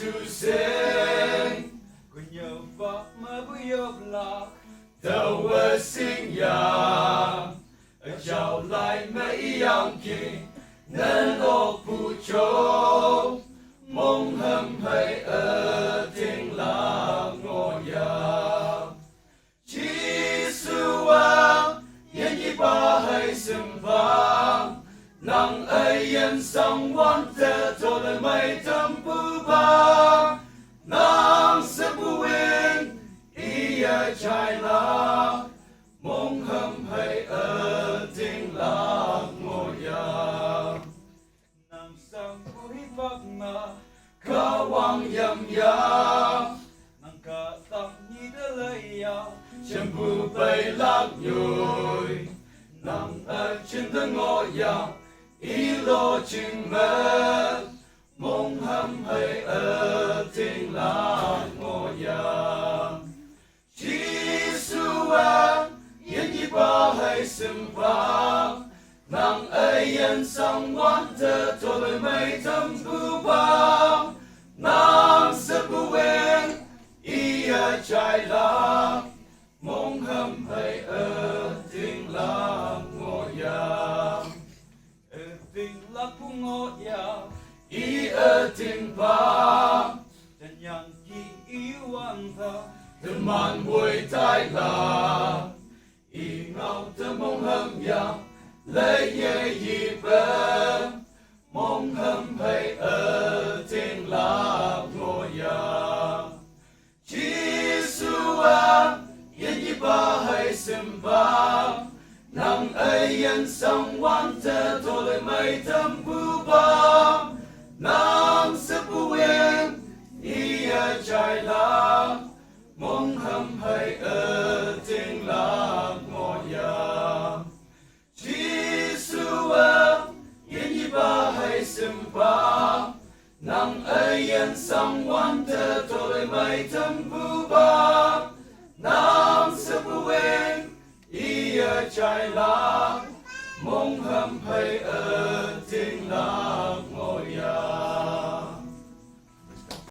tu sinh Cô nhớ vợ mà bây giờ là tàu vợ sinh yang chào lại mấy yang kỳ nên ô phụ châu mong hâm hay ở thiên là ngô ya chỉ su ang yên như ba hay sừng vàng nàng ấy yên sang quan thế cho lời mây thâm bưu ba nàng sẽ bưu yên ý trái lá mong hâm hay ở thiên là ngô ya nàng sang vui vắc mà cả hoàng yam ya nàng cả tâm như đã lấy ya chân bưu bay lạc nhồi nàng ở trên thân ngô ya ý lo chừng mê mong hâm hay ở thiên là ngô ya chỉ su an yên như ba hay sừng vàng nàng ấy yên sang quan thơ cho lời mây thâm bưu ba nàng sẽ bưu yên ý trái lá mong hâm hay ở thiên là ngô ya ở tình lạc phụ ngô ya ý ở thiên vàng chân yang kỳ yêu anh thơ thơm màn mùi thái là ý ngao thơm mong hâm ya lấy nhẹ gì bên mong hâm hay ở thiên là ngô ya chỉ su an yên như ba hay sừng vàng nàng ấy yên sang quan thế cho lời mây thâm bưu ba nàng sẽ bưu yên ý trái lá mong hâm hay ở thiên là ngô ya chỉ su an yên như ba hay sừng vàng nàng ấy yên sang quan thế cho lời mây thâm bưu ba nàng sẽ bưu yên ý trái lá